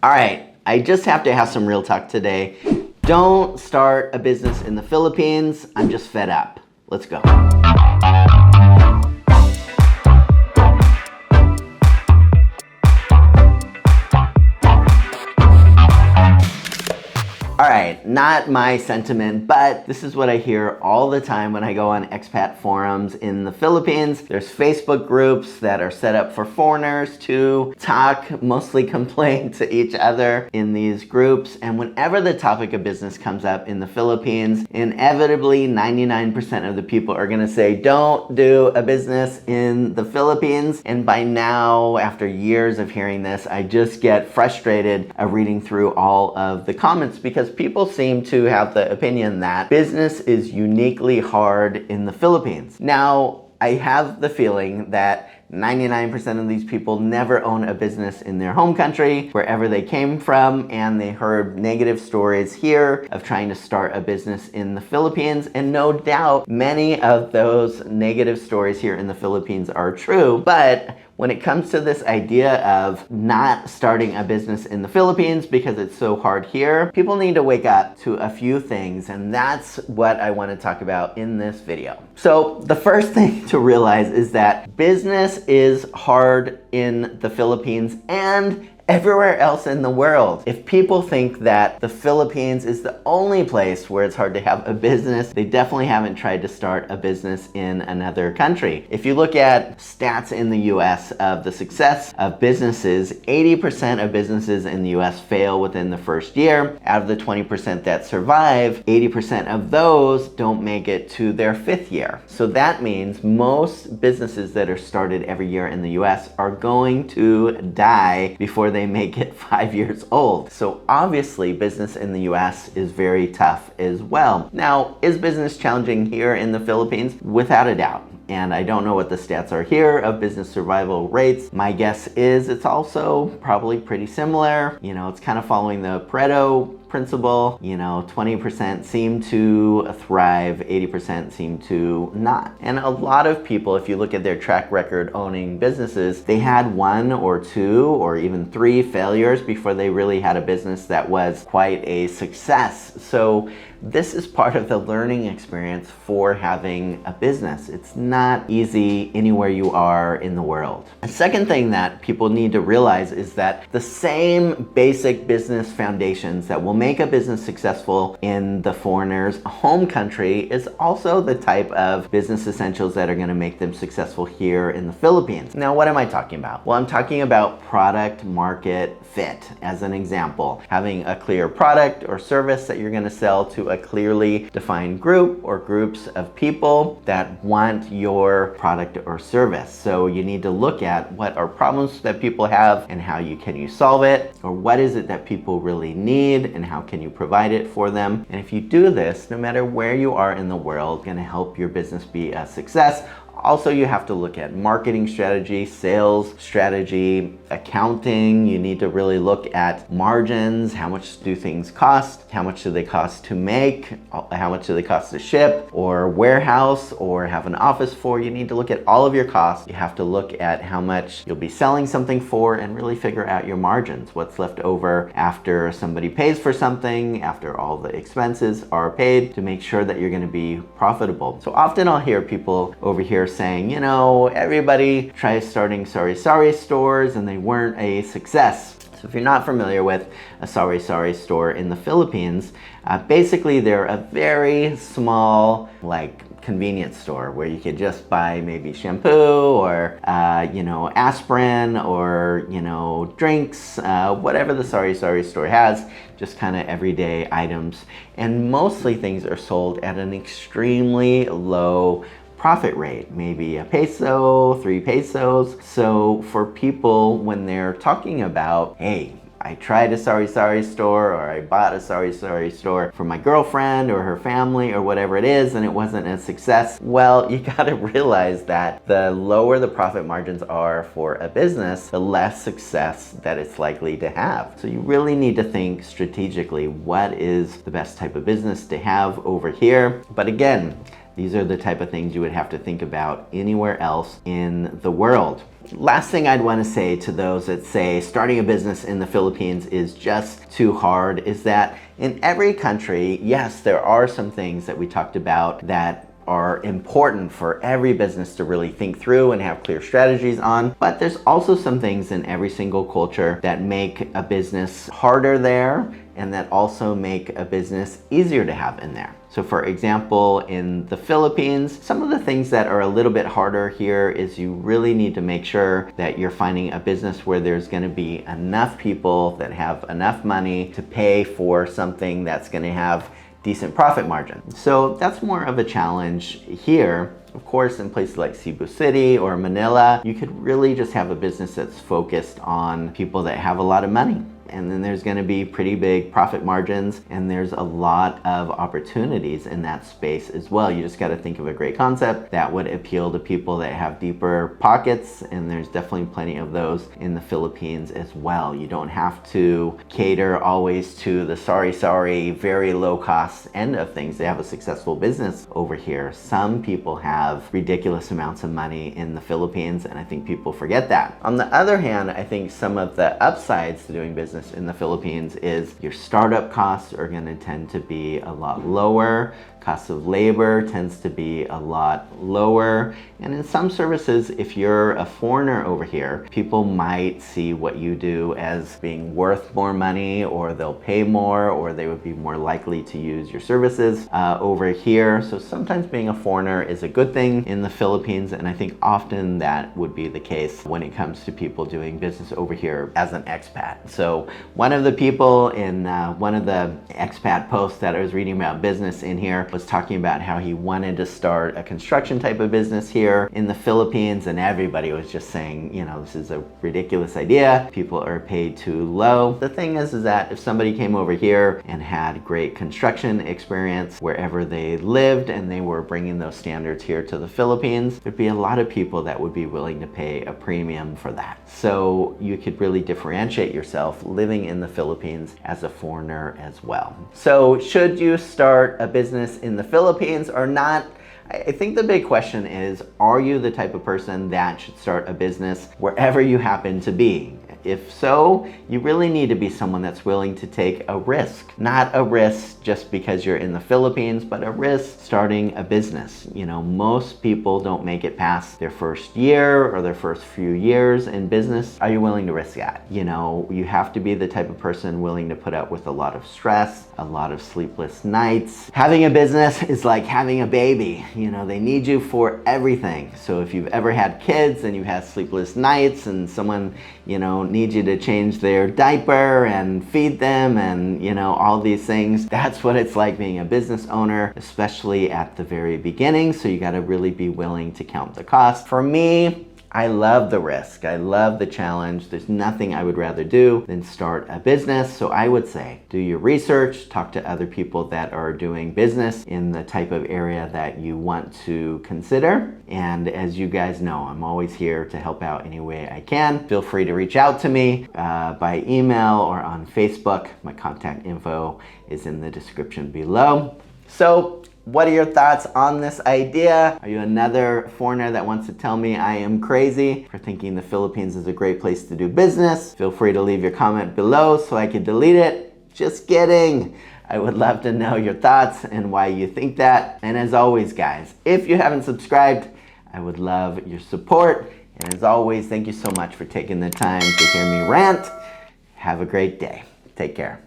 All right, I just have to have some real talk today. Don't start a business in the Philippines. I'm just fed up. Let's go. All right, not my sentiment, but this is what I hear all the time when I go on expat forums in the Philippines. There's Facebook groups that are set up for foreigners to talk, mostly complain to each other in these groups. And whenever the topic of business comes up in the Philippines, inevitably 99% of the people are gonna say, don't do a business in the Philippines. And by now, after years of hearing this, I just get frustrated reading through all of the comments because people seem to have the opinion that business is uniquely hard in the Philippines. Now, I have the feeling that 99% of these people never own a business in their home country, wherever they came from, and they heard negative stories here of trying to start a business in the Philippines. And no doubt, many of those negative stories here in the Philippines are true, but when it comes to this idea of not starting a business in the Philippines because it's so hard here, people need to wake up to a few things, and that's what I want to talk about in this video. So the first thing to realize is that business is hard in the Philippines and everywhere else in the world. If people think that the Philippines is the only place where it's hard to have a business, they definitely haven't tried to start a business in another country. If you look at stats in the US of the success of businesses, 80% of businesses in the US fail within the first year. Out of the 20% that survive, 80% of those don't make it to their fifth year. So that means most businesses that are started every year in the US are going to die before they make it 5 years old. So obviously business in the US is very tough as well. Now, is business challenging here in the Philippines? Without a doubt. And I don't know what the stats are here of business survival rates. My guess is it's also probably pretty similar. You know, it's kind of following the Pareto principle. You know, 20% seem to thrive, 80% seem to not. And a lot of people, if you look at their track record owning businesses, they had 1 or 2 or even 3 failures before they really had a business that was quite a success. So this is part of the learning experience for having a business. It's not easy anywhere you are in the world. A second thing that people need to realize is that the same basic business foundations that will make a business successful in the foreigner's home country is also the type of business essentials that are going to make them successful here in the Philippines. Now, what am I talking about? Well, I'm talking about product market fit. As an example, having a clear product or service that you're going to sell to a clearly defined group or groups of people that want your product or service. So you need to look at what are problems that people have and how can you solve it, or what is it that people really need and how can you provide it for them. And if you do this, no matter where you are in the world, it's going to help your business be a success. Also, you have to look at marketing strategy, sales strategy, accounting. You need to really look at margins. How much do things cost? How much do they cost to make? How much do they cost to ship or warehouse or have an office for? You need to look at all of your costs. You have to look at how much you'll be selling something for and really figure out your margins. What's left over after somebody pays for something, after all the expenses are paid, to make sure that you're going to be profitable. So often I'll hear people over here saying, you know, everybody tries starting sorry stores and they weren't a success. So if you're not familiar with a sorry store in the Philippines, basically they're a very small, like, convenience store where you could just buy maybe shampoo or aspirin or drinks, whatever the sorry store has, just kind of everyday items. And mostly things are sold at an extremely low profit rate, maybe a peso, 3 pesos. So for people, when they're talking about, hey, I tried a sorry store, or I bought a sorry store for my girlfriend or her family or whatever it is, and it wasn't a success. Well, you gotta realize that the lower the profit margins are for a business, the less success that it's likely to have. So you really need to think strategically, what is the best type of business to have over here? But again, These are the type of things you would have to think about anywhere else in the world. Last thing I'd want to say to those that say starting a business in the Philippines is just too hard is that in every country, yes, there are some things that we talked about that are important for every business to really think through and have clear strategies on. But there's also some things in every single culture that make a business harder there and that also make a business easier to have in there. So for example, in the Philippines, some of the things that are a little bit harder here is you really need to make sure that you're finding a business where there's going to be enough people that have enough money to pay for something that's going to have decent profit margin. So that's more of a challenge here. Of course, in places like Cebu City or Manila, you could really just have a business that's focused on people that have a lot of money. And then there's going to be pretty big profit margins, and there's a lot of opportunities in that space as well. You just got to think of a great concept that would appeal to people that have deeper pockets, and there's definitely plenty of those in the Philippines as well. You don't have to cater always to the sorry, very low cost end of things. They have a successful business over here. Some people have ridiculous amounts of money in the Philippines, and I think people forget that. On the other hand, I think some of the upsides to doing business in the Philippines is your startup costs are going to tend to be a lot lower. Cost of labor tends to be a lot lower. And in some services, if you're a foreigner over here, people might see what you do as being worth more money, or they'll pay more, or they would be more likely to use your services over here. So sometimes being a foreigner is a good thing in the Philippines, and I think often that would be the case when it comes to people doing business over here as an expat. So one of the people in one of the expat posts that I was reading about business in here was talking about how he wanted to start a construction type of business here in the Philippines, and everybody was just saying, you know, this is a ridiculous idea. People are paid too low. The thing is that if somebody came over here and had great construction experience wherever they lived and they were bringing those standards here to the Philippines, there'd be a lot of people that would be willing to pay a premium for that. So you could really differentiate yourself living in the Philippines as a foreigner as well. So should you start a business in the Philippines or not? I think the big question is, are you the type of person that should start a business wherever you happen to be? If so, you really need to be someone that's willing to take a risk. Not a risk just because you're in the Philippines, but a risk starting a business. You know, most people don't make it past their first year or their first few years in business. Are you willing to risk that? You know, you have to be the type of person willing to put up with a lot of stress, a lot of sleepless nights. Having a business is like having a baby. You know, they need you for everything. So if you've ever had kids and you have sleepless nights and someone, you know, needs you to change their diaper and feed them and, you know, all these things, that's what it's like being a business owner, especially at the very beginning. So you got to really be willing to count the cost. For me, I love the risk. I love the challenge. There's nothing I would rather do than start a business. So I would say, do your research, talk to other people that are doing business in the type of area that you want to consider. And as you guys know, I'm always here to help out any way I can. Feel free to reach out to me by email or on Facebook. My contact info is in the description below. So, what are your thoughts on this idea? Are you another foreigner that wants to tell me I am crazy for thinking the Philippines is a great place to do business? Feel free to leave your comment below so I can delete it. Just kidding. I would love to know your thoughts and why you think that. And as always, guys, if you haven't subscribed, I would love your support. And as always, thank you so much for taking the time to hear me rant. Have a great day. Take care.